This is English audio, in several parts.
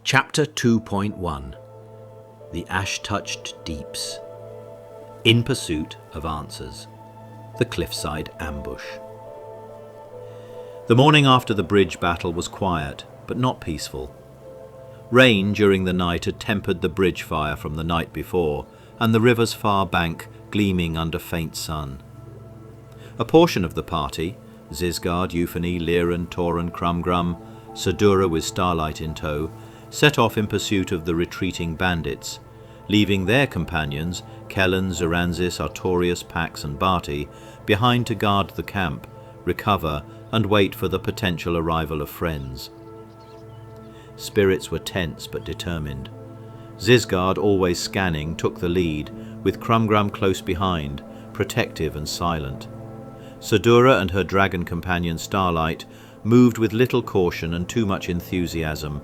Chapter 2.1 The Ash-Touched Deeps. In Pursuit of Answers. The Cliffside Ambush. The morning after the bridge battle was quiet, but not peaceful. Rain during the night had tempered the bridge fire from the night before, and the river's far bank gleaming under faint sun. A portion of the party, Zisgard, Euphony, Liran, Toran, Krumgrum, Sadura with Starlight in tow, set off in pursuit of the retreating bandits, leaving their companions, Kellen, Zuranzsis, Artorias, Pax and Barty, behind to guard the camp, recover and wait for the potential arrival of friends. Spirits were tense but determined. Zisgard, always scanning, took the lead, with Krumgrum close behind, protective and silent. Sadura and her dragon companion Starlight moved with little caution and too much enthusiasm,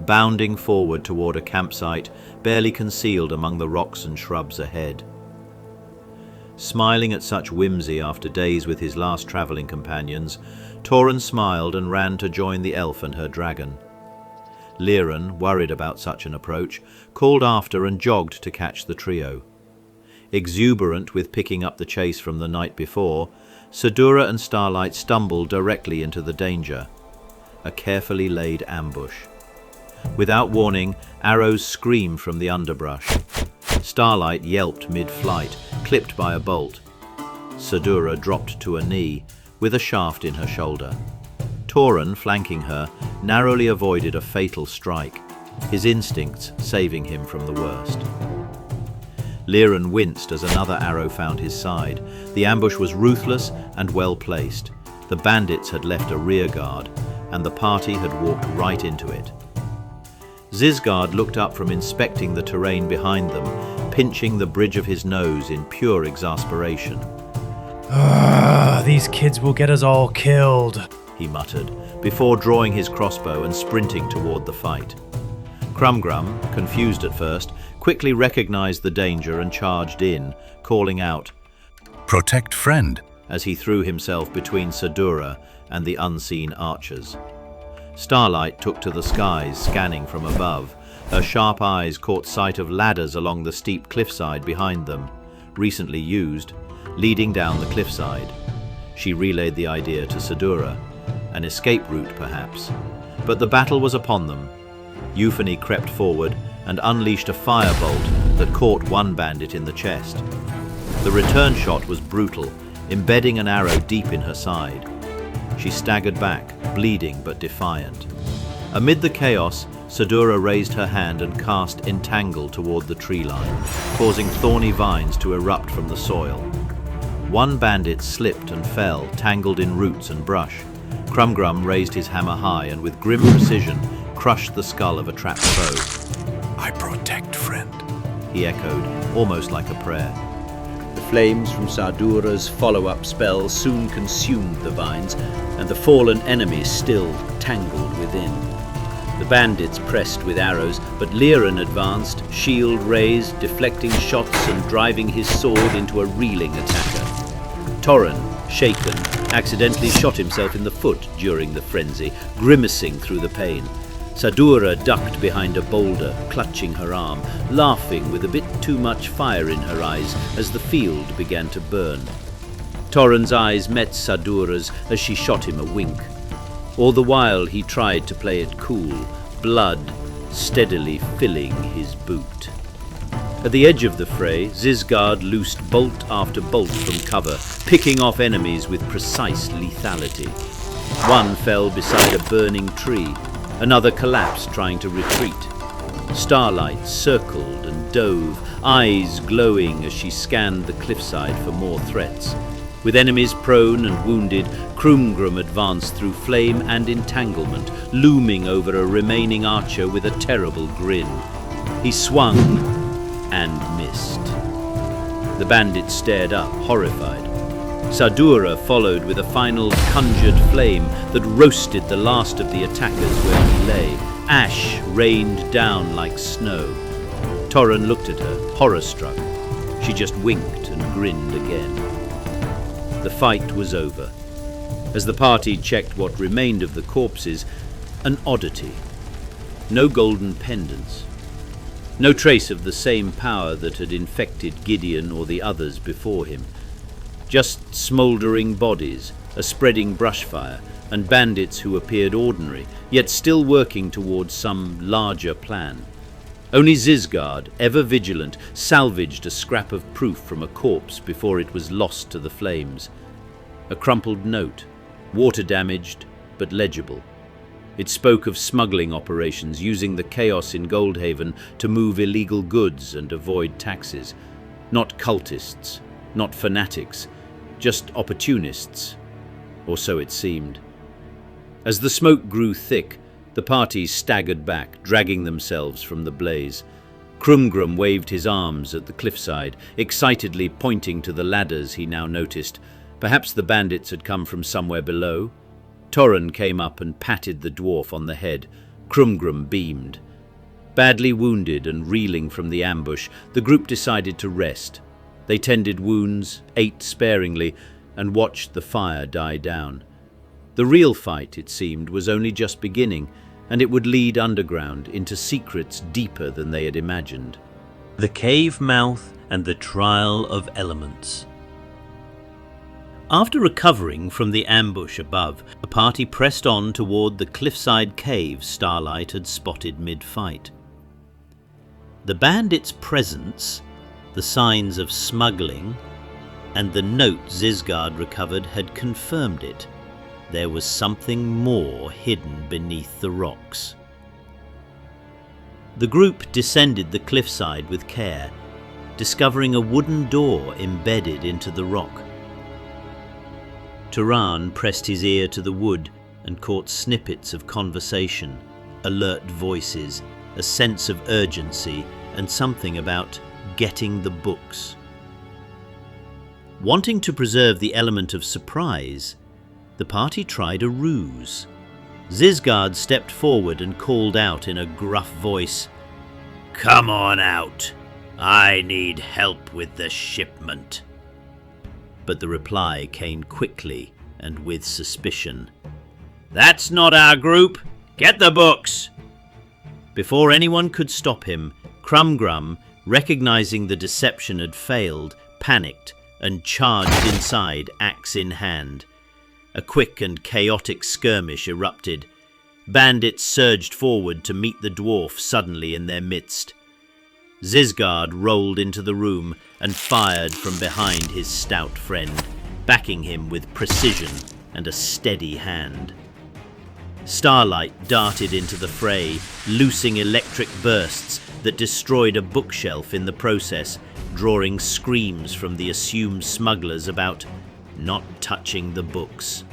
bounding forward toward a campsite barely concealed among the rocks and shrubs ahead. Smiling at such whimsy after days with his last travelling companions, Toran smiled and ran to join the elf and her dragon. Liran, worried about such an approach, called after and jogged to catch the trio. Exuberant with picking up the chase from the night before, Sadura and Starlight stumbled directly into the danger. A carefully laid ambush. Without warning, arrows screamed from the underbrush. Starlight yelped mid-flight, clipped by a bolt. Sadura dropped to a knee, with a shaft in her shoulder. Toran, flanking her, narrowly avoided a fatal strike, his instincts saving him from the worst. Liran winced as another arrow found his side. The ambush was ruthless and well placed. The bandits had left a rear guard, and the party had walked right into it. Zisgard looked up from inspecting the terrain behind them, pinching the bridge of his nose in pure exasperation. These kids will get us all killed, he muttered, before drawing his crossbow and sprinting toward the fight. Krumgrum, confused at first, quickly recognized the danger and charged in, calling out, "Protect friend," as he threw himself between Sadura and the unseen archers. Starlight took to the skies, scanning from above. Her sharp eyes caught sight of ladders along the steep cliffside behind them, recently used, leading down the cliffside. She relayed the idea to Sadura. An escape route, perhaps. But the battle was upon them. Euphony crept forward and unleashed a firebolt that caught one bandit in the chest. The return shot was brutal, embedding an arrow deep in her side. She staggered back, bleeding but defiant. Amid the chaos, Sadura raised her hand and cast Entangle toward the tree line, causing thorny vines to erupt from the soil. One bandit slipped and fell, tangled in roots and brush. Krumgrum raised his hammer high and with grim precision crushed the skull of a trapped foe. "I protect friend," he echoed, almost like a prayer. The flames from Sadura's follow-up spell soon consumed the vines, and the fallen enemy still tangled within. The bandits pressed with arrows, but Liran advanced, shield raised, deflecting shots and driving his sword into a reeling attacker. Toran, shaken, accidentally shot himself in the foot during the frenzy, grimacing through the pain. Sadura ducked behind a boulder, clutching her arm, laughing with a bit too much fire in her eyes as the field began to burn. Toran's eyes met Sadura's as she shot him a wink. All the while he tried to play it cool, blood steadily filling his boot. At the edge of the fray, Zisgard loosed bolt after bolt from cover, picking off enemies with precise lethality. One fell beside a burning tree. Another collapsed trying to retreat. Starlight circled and dove, eyes glowing as she scanned the cliffside for more threats. With enemies prone and wounded, Krumgrum advanced through flame and entanglement, looming over a remaining archer with a terrible grin. He swung and missed. The bandit stared up, horrified. Sadura followed with a final conjured flame that roasted the last of the attackers where he lay. Ash rained down like snow. Toran looked at her, horror-struck. She just winked and grinned again. The fight was over. As the party checked what remained of the corpses, an oddity. no golden pendants. No trace of the same power that had infected Gideon or the others before him. Just smouldering bodies, a spreading brushfire, and bandits who appeared ordinary, yet still working towards some larger plan. Only Zisgard, ever vigilant, salvaged a scrap of proof from a corpse before it was lost to the flames. A crumpled note, water-damaged but legible. It spoke of smuggling operations using the chaos in Goldhaven to move illegal goods and avoid taxes. Not cultists, not fanatics, just opportunists. Or so it seemed. As the smoke grew thick, the party staggered back, dragging themselves from the blaze. Krumgrum waved his arms at the cliffside, excitedly pointing to the ladders he now noticed. Perhaps the bandits had come from somewhere below. Toran came up and patted the dwarf on the head. Krumgrum beamed. Badly wounded and reeling from the ambush, the group decided to rest. They tended wounds, ate sparingly, and watched the fire die down. The real fight, it seemed, was only just beginning, and it would lead underground into secrets deeper than they had imagined. The cave mouth and the trial of elements. After recovering from the ambush above, the party pressed on toward the cliffside cave Starlight had spotted mid-fight. The bandits' presence, the signs of smuggling, and the note Zisgard recovered had confirmed it. There was something more hidden beneath the rocks. The group descended the cliffside with care, discovering a wooden door embedded into the rock. Toran pressed his ear to the wood and caught snippets of conversation, alert voices, a sense of urgency, and something about getting the books. Wanting to preserve the element of surprise, the party tried a ruse. Zisgard stepped forward and called out in a gruff voice, "Come on out! I need help with the shipment." But the reply came quickly and with suspicion. "That's not our group! Get the books!" Before anyone could stop him, Krumgrum, recognizing the deception had failed, panicked and charged inside, axe in hand. A quick and chaotic skirmish erupted. Bandits surged forward to meet the dwarf suddenly in their midst. Zisgard rolled into the room and fired from behind his stout friend, backing him with precision and a steady hand. Starlight darted into the fray, loosing electric bursts that destroyed a bookshelf in the process, drawing screams from the assumed smugglers about not touching the books.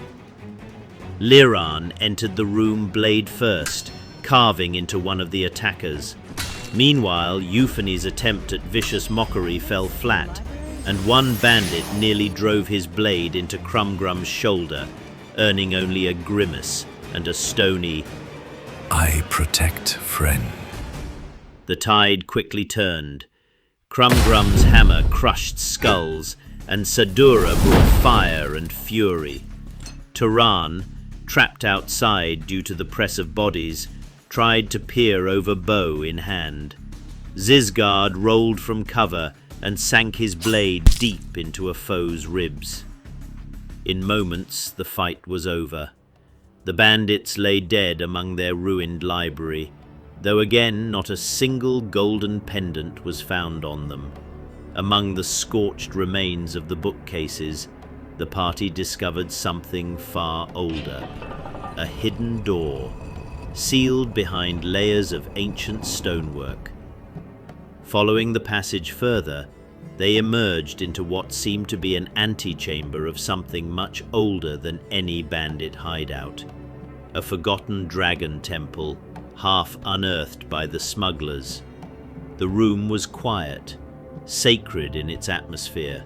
Liran entered the room blade first, carving into one of the attackers. Meanwhile, Euphony's attempt at vicious mockery fell flat, and one bandit nearly drove his blade into Krumgrum's shoulder, earning only a grimace and a stony, "I protect friend." The tide quickly turned. Krumgrum's hammer crushed skulls, and Sadura brought fire and fury. Toran, trapped outside due to the press of bodies, tried to peer over bow in hand. Zisgard rolled from cover and sank his blade deep into a foe's ribs. In moments, the fight was over. The bandits lay dead among their ruined library, though again not a single golden pendant was found on them. Among the scorched remains of the bookcases, the party discovered something far older, a hidden door, sealed behind layers of ancient stonework. Following the passage further, they emerged into what seemed to be an antechamber of something much older than any bandit hideout. A forgotten dragon temple, half unearthed by the smugglers. The room was quiet, sacred in its atmosphere.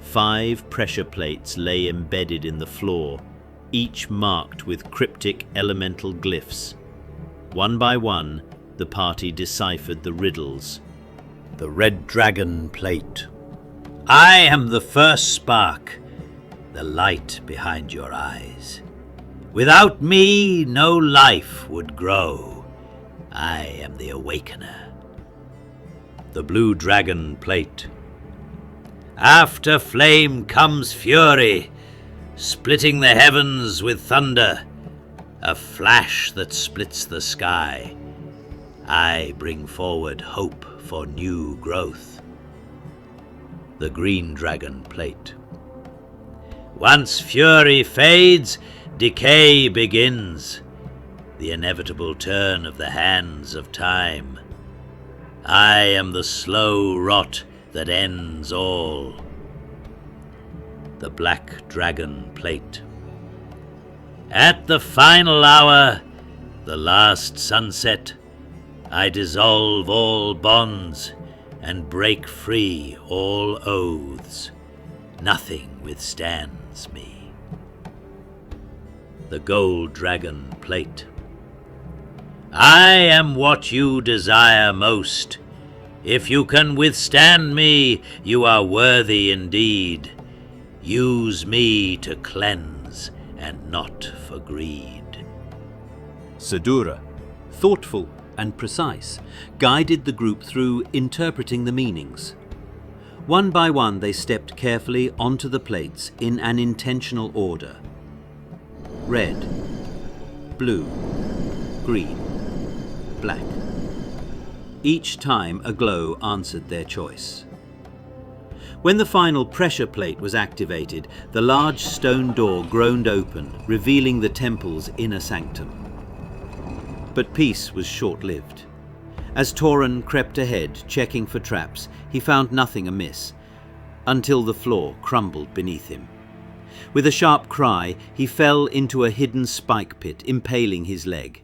5 pressure plates lay embedded in the floor, each marked with cryptic elemental glyphs. One by one, the party deciphered the riddles. The red dragon plate. I am the first spark, the light behind your eyes. Without me, no life would grow. I am the Awakener. The blue dragon plate. After flame comes fury, splitting the heavens with thunder, a flash that splits the sky. I bring forward hope for new growth. The green dragon plate. Once fury fades, decay begins, the inevitable turn of the hands of time. I am the slow rot that ends all. The black dragon plate. At the final hour, the last sunset, I dissolve all bonds and break free all oaths. Nothing withstands me. The gold dragon plate. I am what you desire most. If you can withstand me, you are worthy indeed. Use me to cleanse and not for greed. Sadura, thoughtful and precise, guided the group through interpreting the meanings. One by one they stepped carefully onto the plates in an intentional order. Red, blue, green, black. Each time a glow answered their choice. When the final pressure plate was activated, the large stone door groaned open, revealing the temple's inner sanctum. But peace was short-lived. As Toran crept ahead, checking for traps, he found nothing amiss, until the floor crumbled beneath him. With a sharp cry, he fell into a hidden spike pit, impaling his leg.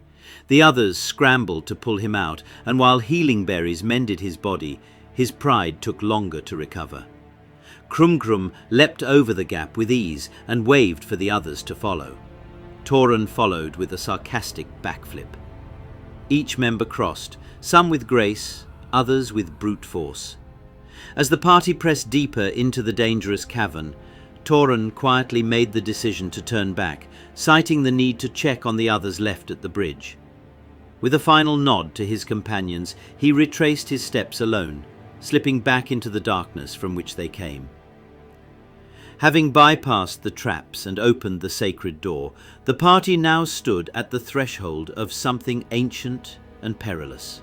The others scrambled to pull him out, and while healing berries mended his body, his pride took longer to recover. Krumgrum leapt over the gap with ease and waved for the others to follow. Toran followed with a sarcastic backflip. Each member crossed, some with grace, others with brute force. As the party pressed deeper into the dangerous cavern, Toran quietly made the decision to turn back, citing the need to check on the others left at the bridge. With a final nod to his companions, he retraced his steps alone, slipping back into the darkness from which they came. Having bypassed the traps and opened the sacred door, the party now stood at the threshold of something ancient and perilous.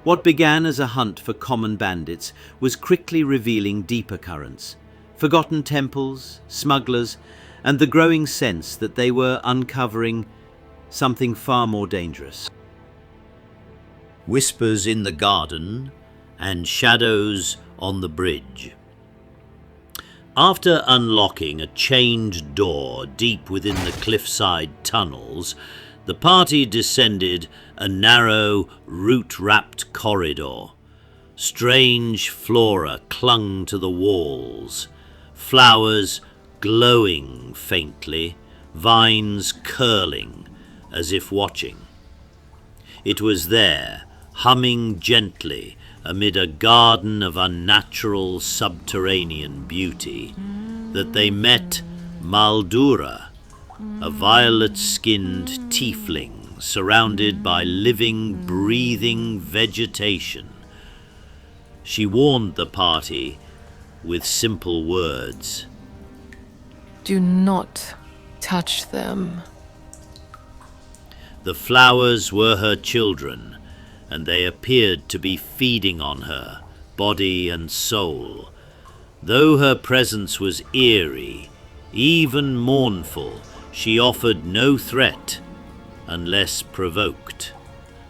What began as a hunt for common bandits was quickly revealing deeper currents, forgotten temples, smugglers, and the growing sense that they were uncovering something far more dangerous. Whispers in the garden and shadows on the bridge. After unlocking a chained door deep within the cliffside tunnels, the party descended a narrow, root-wrapped corridor. Strange flora clung to the walls, flowers glowing faintly, vines curling as if watching. It was there, humming gently amid a garden of unnatural subterranean beauty, that they met Maldura, a violet-skinned tiefling surrounded by living, breathing vegetation. She warned the party with simple words. Do not touch them. The flowers were her children, and they appeared to be feeding on her, body and soul. Though her presence was eerie, even mournful, she offered no threat unless provoked.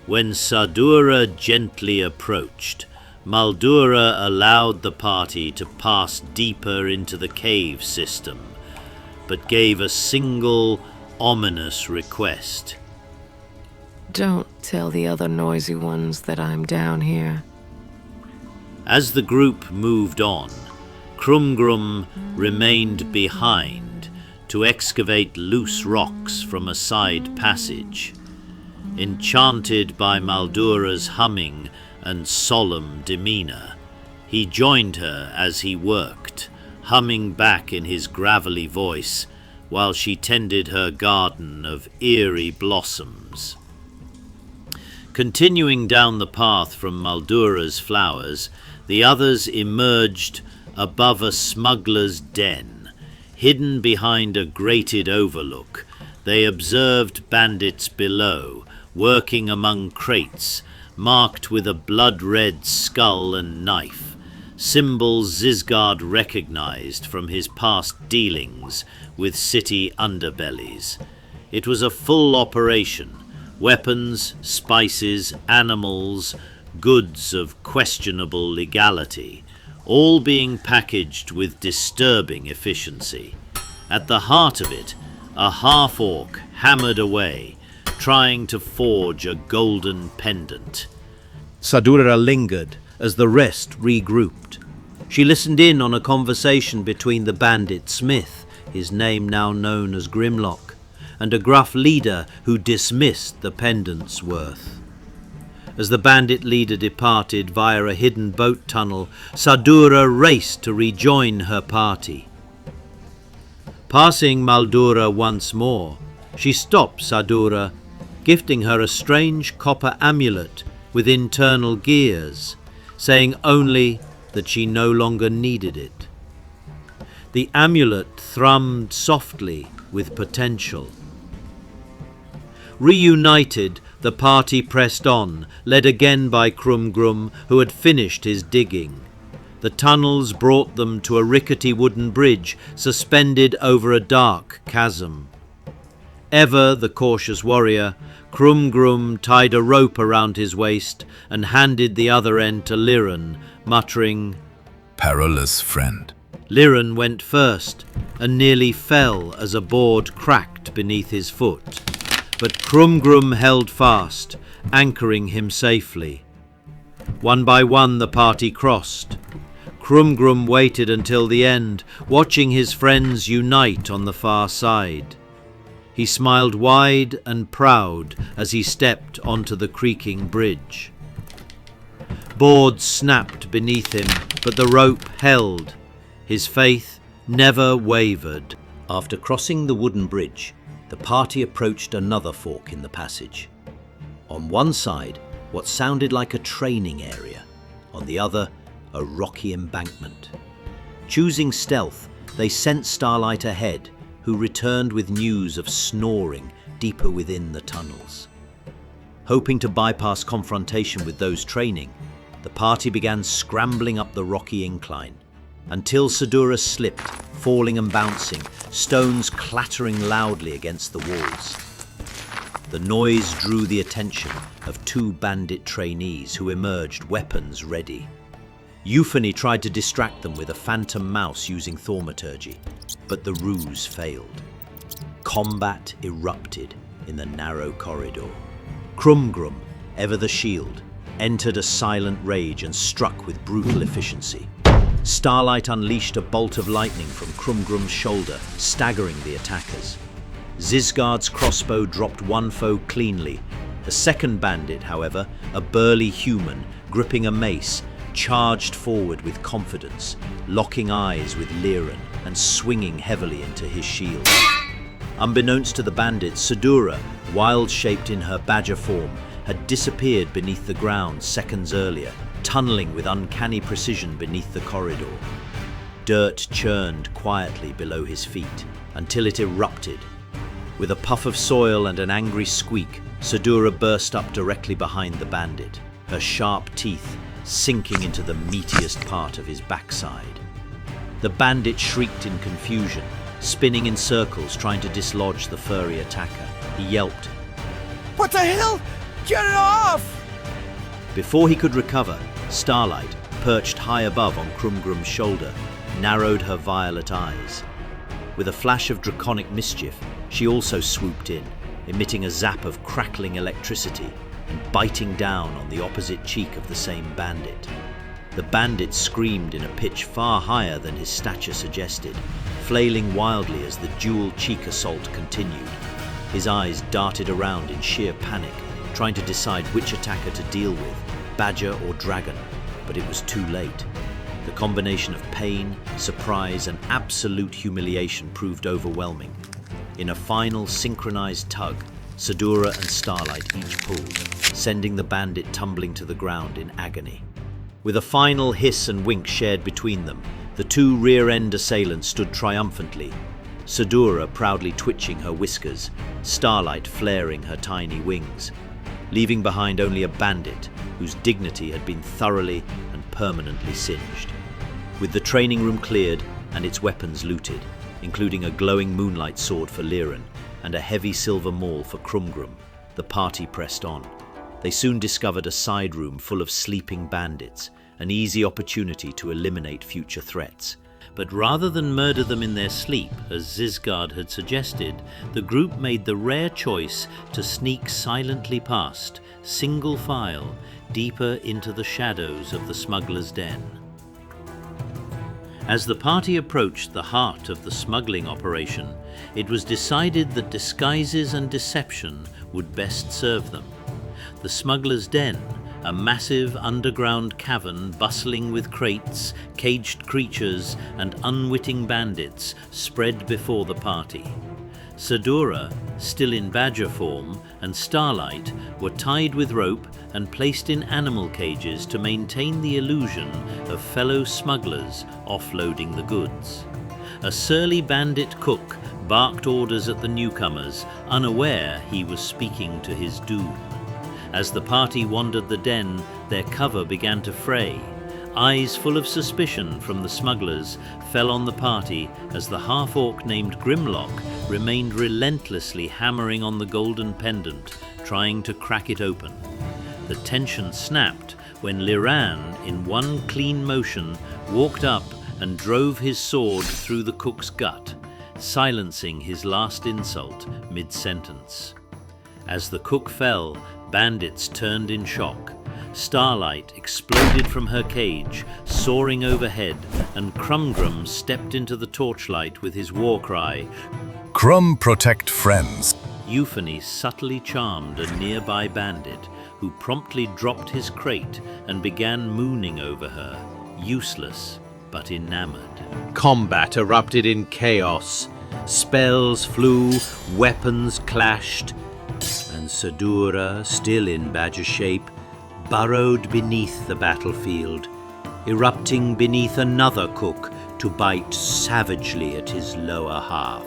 When Sadura gently approached, Maldura allowed the party to pass deeper into the cave system, but gave a single ominous request. Don't tell the other noisy ones that I'm down here. As the group moved on, Krumgrum remained behind to excavate loose rocks from a side passage. Enchanted by Maldura's humming and solemn demeanor, he joined her as he worked, humming back in his gravelly voice while she tended her garden of eerie blossoms. Continuing down the path from Maldura's flowers, the others emerged above a smuggler's den. Hidden behind a grated overlook, they observed bandits below, working among crates, marked with a blood-red skull and knife, symbols Zisgard recognized from his past dealings with city underbellies. It was a full operation. Weapons, spices, animals, goods of questionable legality, all being packaged with disturbing efficiency. At the heart of it, a half-orc hammered away, trying to forge a golden pendant. Sadura lingered as the rest regrouped. She listened in on a conversation between the bandit Smith, his name now known as Grimlock, and a gruff leader who dismissed the pendant's worth. As the bandit leader departed via a hidden boat tunnel, Sadura raced to rejoin her party. Passing Maldura once more, she stopped Sadura, gifting her a strange copper amulet with internal gears, saying only that she no longer needed it. The amulet thrummed softly with potential. Reunited, the party pressed on, led again by Krumgrum, who had finished his digging. The tunnels brought them to a rickety wooden bridge suspended over a dark chasm. Ever the cautious warrior, Krumgrum tied a rope around his waist and handed the other end to Liran, muttering, Perilous friend. Liran went first and nearly fell as a board cracked beneath his foot. But Krumgrum held fast, anchoring him safely. One by one the party crossed. Krumgrum waited until the end, watching his friends unite on the far side. He smiled wide and proud as he stepped onto the creaking bridge. Boards snapped beneath him, but the rope held. His faith never wavered. After crossing the wooden bridge, the party approached another fork in the passage. On one side, what sounded like a training area. On the other, a rocky embankment. Choosing stealth, they sent Starlight ahead, who returned with news of snoring deeper within the tunnels. Hoping to bypass confrontation with those training, the party began scrambling up the rocky incline, until Sadura slipped, falling and bouncing, stones clattering loudly against the walls. The noise drew the attention of two bandit trainees who emerged, weapons ready. Euphony tried to distract them with a phantom mouse using thaumaturgy, but the ruse failed. Combat erupted in the narrow corridor. Krumgrum, ever the shield, entered a silent rage and struck with brutal efficiency. Starlight unleashed a bolt of lightning from Krumgrum's shoulder, staggering the attackers. Zisgard's crossbow dropped one foe cleanly. The second bandit, however, a burly human, gripping a mace, charged forward with confidence, locking eyes with Liran and swinging heavily into his shield. Unbeknownst to the bandits, Sadura, wild-shaped in her badger form, had disappeared beneath the ground seconds earlier, tunneling with uncanny precision beneath the corridor. Dirt churned quietly below his feet until it erupted. With a puff of soil and an angry squeak, Sadura burst up directly behind the bandit, her sharp teeth sinking into the meatiest part of his backside. The bandit shrieked in confusion, spinning in circles trying to dislodge the furry attacker. He yelped, "What the hell? Get it off!" Before he could recover, Starlight, perched high above on Krumgrum's shoulder, narrowed her violet eyes. With a flash of draconic mischief, she also swooped in, emitting a zap of crackling electricity and biting down on the opposite cheek of the same bandit. The bandit screamed in a pitch far higher than his stature suggested, flailing wildly as the dual cheek assault continued. His eyes darted around in sheer panic, trying to decide which attacker to deal with, badger or dragon, but it was too late. The combination of pain, surprise, and absolute humiliation proved overwhelming. In a final synchronized tug, Sadura and Starlight each pulled, sending the bandit tumbling to the ground in agony. With a final hiss and wink shared between them, the two rear-end assailants stood triumphantly, Sadura proudly twitching her whiskers, Starlight flaring her tiny wings, leaving behind only a bandit whose dignity had been thoroughly and permanently singed. With the training room cleared and its weapons looted, including a glowing moonlight sword for Liran and a heavy silver maul for Krumgrum, the party pressed on. They soon discovered a side room full of sleeping bandits, an easy opportunity to eliminate future threats. But rather than murder them in their sleep, as Zisgard had suggested, the group made the rare choice to sneak silently past, single file, deeper into the shadows of the smuggler's den. As the party approached the heart of the smuggling operation, it was decided that disguises and deception would best serve them. The smuggler's den, a massive underground cavern bustling with crates, caged creatures, and unwitting bandits, spread before the party. Sadura, still in badger form, and Starlight were tied with rope and placed in animal cages to maintain the illusion of fellow smugglers offloading the goods. A surly bandit cook barked orders at the newcomers, unaware he was speaking to his doom. As the party wandered the den, their cover began to fray. Eyes full of suspicion from the smugglers fell on the party as the half-orc named Grimlock remained relentlessly hammering on the golden pendant, trying to crack it open. The tension snapped when Liran, in one clean motion, walked up and drove his sword through the cook's gut, silencing his last insult mid-sentence. As the cook fell, bandits turned in shock. Starlight exploded from her cage, soaring overhead, and Krumgrum stepped into the torchlight with his war cry, Krum protect friends. Euphony subtly charmed a nearby bandit, who promptly dropped his crate and began mooning over her, useless but enamored. Combat erupted in chaos. Spells flew, weapons clashed, and Sadura, still in badger shape, burrowed beneath the battlefield, erupting beneath another cook to bite savagely at his lower half.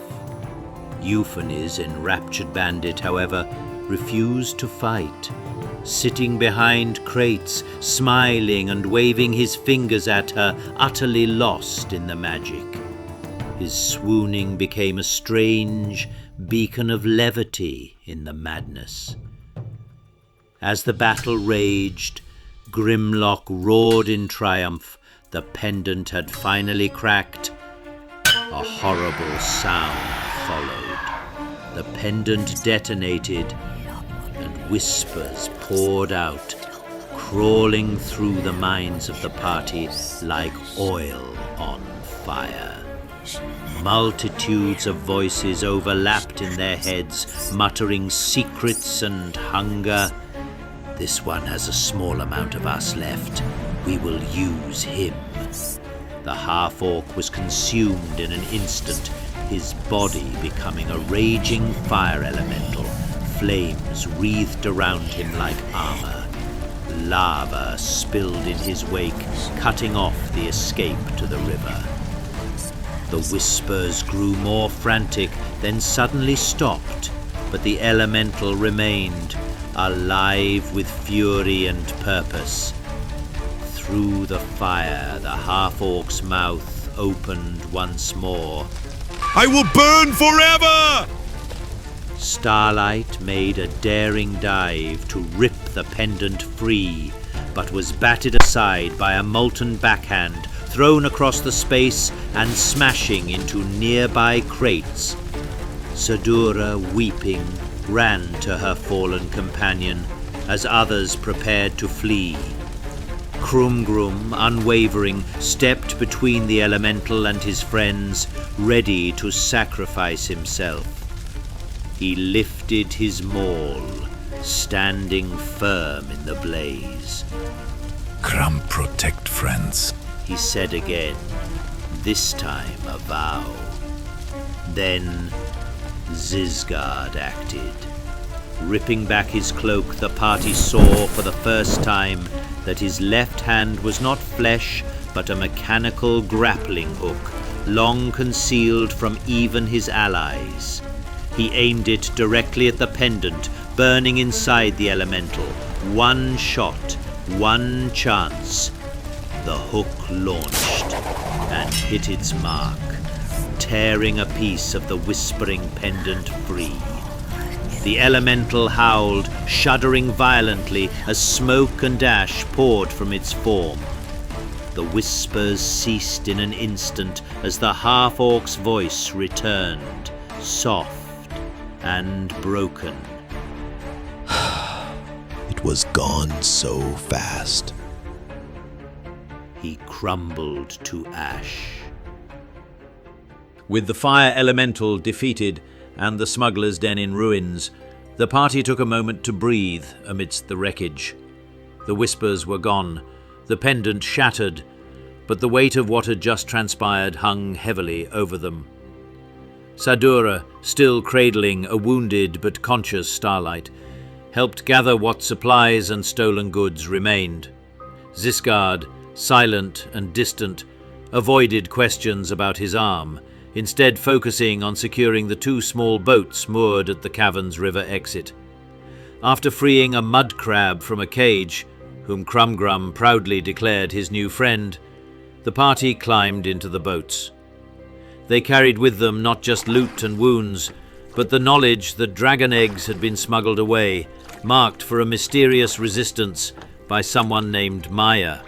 Euphony's enraptured bandit, however, refused to fight, sitting behind crates, smiling and waving his fingers at her, utterly lost in the magic. His swooning became a strange beacon of levity in the madness. As the battle raged, Grimlock roared in triumph. The pendant had finally cracked. A horrible sound followed. The pendant detonated, and whispers poured out, crawling through the minds of the party like oil on fire. Multitudes of voices overlapped in their heads, muttering secrets and hunger. This one has a small amount of us left. We will use him. The half-orc was consumed in an instant, his body becoming a raging fire elemental, flames wreathed around him like armor. Lava spilled in his wake, cutting off the escape to the river. The whispers grew more frantic, then suddenly stopped, but the elemental remained, alive with fury and purpose. Through the fire, the half-orc's mouth opened once more. I will burn forever! Starlight made a daring dive to rip the pendant free, but was batted aside by a molten backhand, thrown across the space and smashing into nearby crates. Sadura, weeping, ran to her fallen companion as others prepared to flee. Krumgrum, unwavering, stepped between the elemental and his friends, ready to sacrifice himself. He lifted his maul, standing firm in the blaze. Krum protect friends, he said again, this time a vow. Then Zisgard acted. Ripping back his cloak, the party saw for the first time that his left hand was not flesh, but a mechanical grappling hook, long concealed from even his allies. He aimed it directly at the pendant, burning inside the elemental. One shot, one chance. The hook launched and hit its mark, tearing a piece of the whispering pendant free. The elemental howled, shuddering violently as smoke and ash poured from its form. The whispers ceased in an instant as the half-orc's voice returned, soft and broken. It was gone so fast. He crumbled to ash. With the fire elemental defeated and the smuggler's den in ruins, the party took a moment to breathe amidst the wreckage. The whispers were gone, the pendant shattered, but the weight of what had just transpired hung heavily over them. Sadura, still cradling a wounded but conscious Starlight, helped gather what supplies and stolen goods remained. Zisgard, silent and distant, avoided questions about his arm, instead focusing on securing the 2 small boats moored at the cavern's river exit. After freeing a mud crab from a cage, whom Krumgrum proudly declared his new friend, the party climbed into the boats. They carried with them not just loot and wounds, but the knowledge that dragon eggs had been smuggled away, marked for a mysterious resistance by someone named Maya.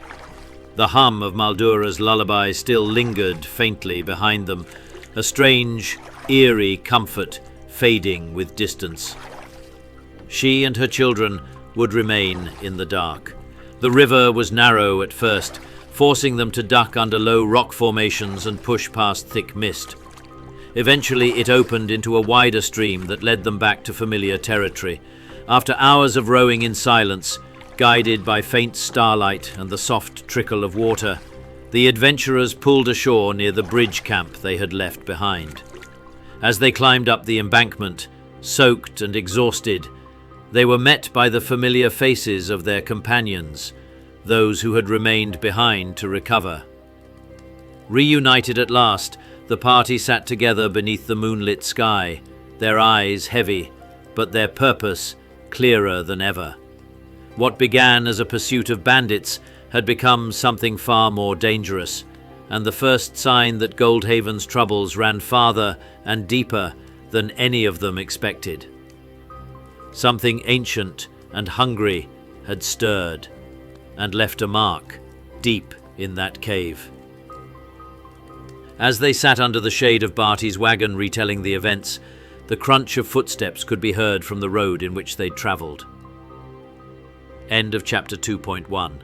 The hum of Maldura's lullaby still lingered faintly behind them, a strange, eerie comfort fading with distance. She and her children would remain in the dark. The river was narrow at first, forcing them to duck under low rock formations and push past thick mist. Eventually it opened into a wider stream that led them back to familiar territory. After hours of rowing in silence, guided by faint starlight and the soft trickle of water, the adventurers pulled ashore near the bridge camp they had left behind. As they climbed up the embankment, soaked and exhausted, they were met by the familiar faces of their companions, those who had remained behind to recover. Reunited at last, the party sat together beneath the moonlit sky, their eyes heavy, but their purpose clearer than ever. What began as a pursuit of bandits had become something far more dangerous, and the first sign that Goldhaven's troubles ran farther and deeper than any of them expected. Something ancient and hungry had stirred and left a mark deep in that cave. As they sat under the shade of Barty's wagon retelling the events, the crunch of footsteps could be heard from the road in which they'd travelled. End of chapter 2.1.